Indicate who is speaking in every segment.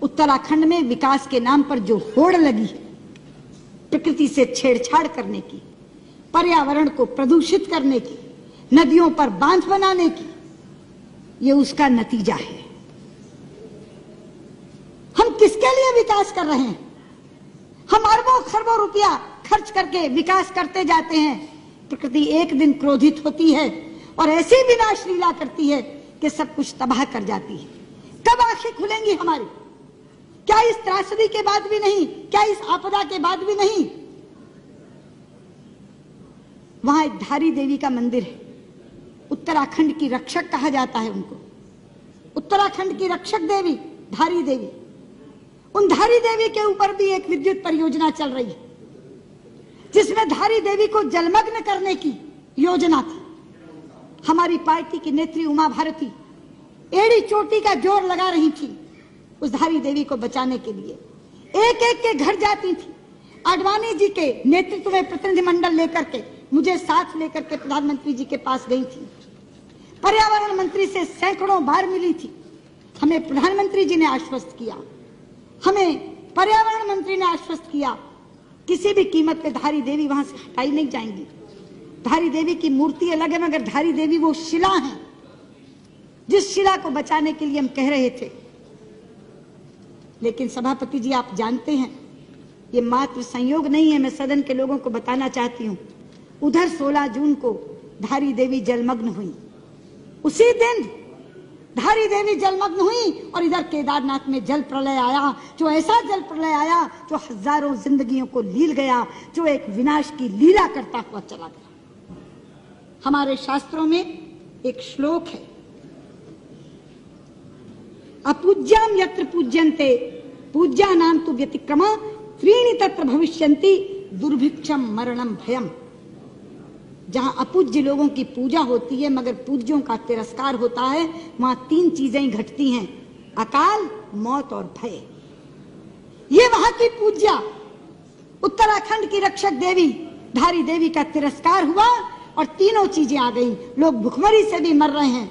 Speaker 1: उत्तराखंड में विकास के नाम पर जो होड़ लगी है, प्रकृति से छेड़छाड़ करने की, पर्यावरण को प्रदूषित करने की, नदियों पर बांध बनाने की, ये उसका नतीजा है। हम किसके लिए विकास कर रहे हैं? हम अरबों खरबों रुपया खर्च करके विकास करते जाते हैं। प्रकृति एक दिन क्रोधित होती है और ऐसी विनाश लीला करती है कि सब कुछ तबाह कर जाती है। कब आंखें खुलेंगी हमारी? क्या इस त्रासदी के बाद भी नहीं? क्या इस आपदा के बाद भी नहीं? वहां एक धारी देवी का मंदिर है, उत्तराखंड की रक्षक कहा जाता है उनको। उत्तराखंड की रक्षक देवी धारी देवी, उन धारी देवी के ऊपर भी एक विद्युत परियोजना चल रही है, जिसमें धारी देवी को जलमग्न करने की योजना थी। हमारी पार्टी की नेत्री उमा भारती एड़ी चोटी का जोर लगा रही थी उस धारी देवी को बचाने के लिए। एक एक के घर जाती थी। आडवाणी जी के नेतृत्व में प्रतिनिधिमंडल लेकर के, मुझे साथ लेकर के प्रधानमंत्री जी के पास गई थी। पर्यावरण मंत्री से सैकड़ों बार मिली थी। हमें प्रधानमंत्री जी ने आश्वस्त किया, हमें पर्यावरण मंत्री ने आश्वस्त किया, किसी भी कीमत पे धारी देवी वहां से हटाई नहीं जाएंगी। धारी देवी की मूर्ति अलग है, मगर धारी देवी वो शिला है जिस शिला को बचाने के लिए हम कह रहे थे। लेकिन सभापति जी, आप जानते हैं ये मात्र संयोग नहीं है। मैं सदन के लोगों को बताना चाहती हूँ, उधर 16 जून को धारी देवी जलमग्न हुई। उसी दिन धारी देवी जलमग्न हुई और इधर केदारनाथ में जल प्रलय आया, जो ऐसा जल प्रलय आया जो हजारों जिंदगियों को लील गया, जो एक विनाश की लीला करता हुआ चला गया। हमारे शास्त्रों में एक श्लोक है, अपूज्याम यत्र पूज्यन्ते पूज्यानां तु व्यतिक्रमा त्रीणि तत्र भविष्यन्ति दुर्भिक्षम मरणम भयम। जहां अपूज्य लोगों की पूजा होती है मगर पूज्यों का तिरस्कार होता है, वहां 3 चीजें घटती हैं, अकाल, मौत और भय। ये वहां की पूज्या उत्तराखंड की रक्षक देवी धारी देवी का तिरस्कार हुआ और तीनों चीजें आ गई। लोग भुखमरी से भी मर रहे हैं,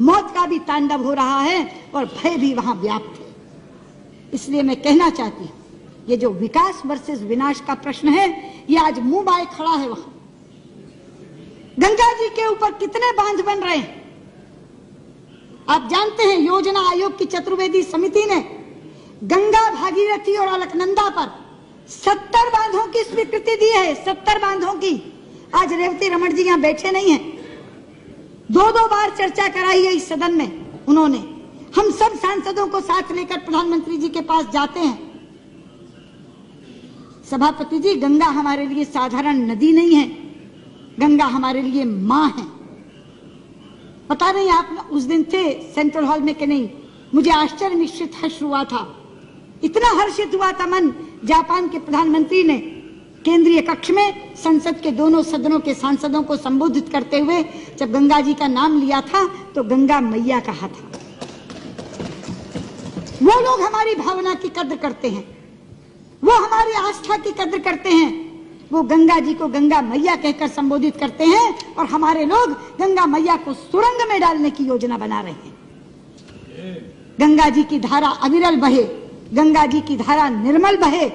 Speaker 1: मौत का भी तांडव हो रहा है और भय भी वहां व्याप्त है। इसलिए मैं कहना चाहती हूं, ये जो विकास वर्सेस विनाश का प्रश्न है, ये आज मुंह बाए खड़ा है। वहां गंगा जी के ऊपर कितने बांध बन रहे हैं आप जानते हैं। योजना आयोग की चतुर्वेदी समिति ने गंगा, भागीरथी और अलकनंदा पर 70 बांधों की स्वीकृति दी है। 70 बांधों की। आज रेवती रमन जी यहां बैठे नहीं हैं, 2-2 बार चर्चा कराई है इस सदन में उन्होंने। हम सब सांसदों को साथ लेकर प्रधानमंत्री जी के पास जाते हैं। सभापति जी, गंगा हमारे लिए साधारण नदी नहीं है, गंगा हमारे लिए मां है। पता नहीं आप उस दिन थे सेंट्रल हॉल में कि नहीं, मुझे आश्चर्य मिश्रित हर्ष हुआ था। इतना हर्षित हुआ था मन, जापान के प्रधानमंत्री ने केंद्रीय कक्ष में संसद के दोनों सदनों के सांसदों को संबोधित करते हुए जब गंगा जी का नाम लिया था तो गंगा मैया कहा था। वो लोग हमारी भावना की कद्र करते हैं, वो हमारी आस्था की कद्र करते हैं। वो गंगा जी को गंगा मैया कहकर संबोधित करते हैं और हमारे लोग गंगा मैया को सुरंग में डालने की योजना बना रहे हैं। गंगा जी की धारा अविरल बहे, गंगा जी की धारा निर्मल बहे,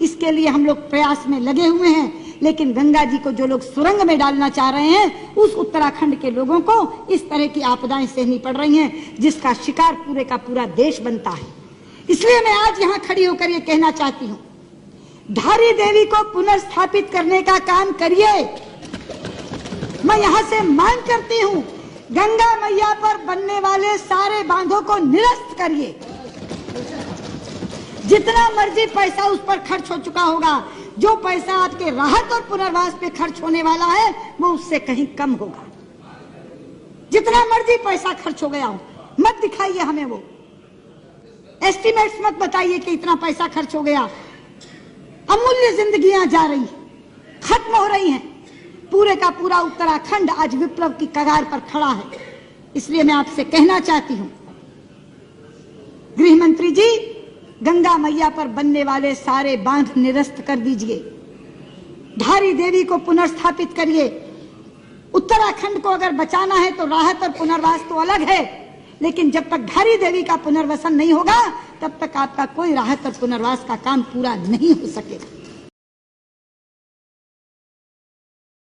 Speaker 1: इसके लिए हम लोग प्रयास में लगे हुए हैं। लेकिन गंगा जी को जो लोग सुरंग में डालना चाह रहे हैं, उस उत्तराखंड के लोगों को इस तरह की आपदाएं सहनी पड़ रही हैं, जिसका शिकार पूरे का पूरा देश बनता है। इसलिए मैं आज यहाँ खड़ी होकर ये कहना चाहती हूँ, धारी देवी को पुनर्स्थापित करने का काम करिए। मैं यहाँ से मांग करती हूँ, गंगा मैया पर बनने वाले सारे बांधों को निरस्त करिए। जितना मर्जी पैसा उस पर खर्च हो चुका होगा, जो पैसा आपके राहत और पुनर्वास पे खर्च होने वाला है वो उससे कहीं कम होगा। जितना मर्जी पैसा खर्च हो गया हो, मत दिखाइए हमें वो एस्टिमेट्स, मत बताइए कि इतना पैसा खर्च हो गया। अमूल्य जिंदगियां जा रही, खत्म हो रही हैं। पूरे का पूरा उत्तराखंड आज विप्लव की कगार पर खड़ा है। इसलिए मैं आपसे कहना चाहती हूं, गृह मंत्री जी, गंगा मैया पर बनने वाले सारे बांध निरस्त कर दीजिए, धारी देवी को पुनर्स्थापित करिए। उत्तराखंड को अगर बचाना है तो राहत और पुनर्वास तो अलग है, लेकिन जब तक धारी देवी का पुनर्वसन नहीं होगा तब तक आपका कोई राहत और पुनर्वास का काम पूरा नहीं हो सकेगा।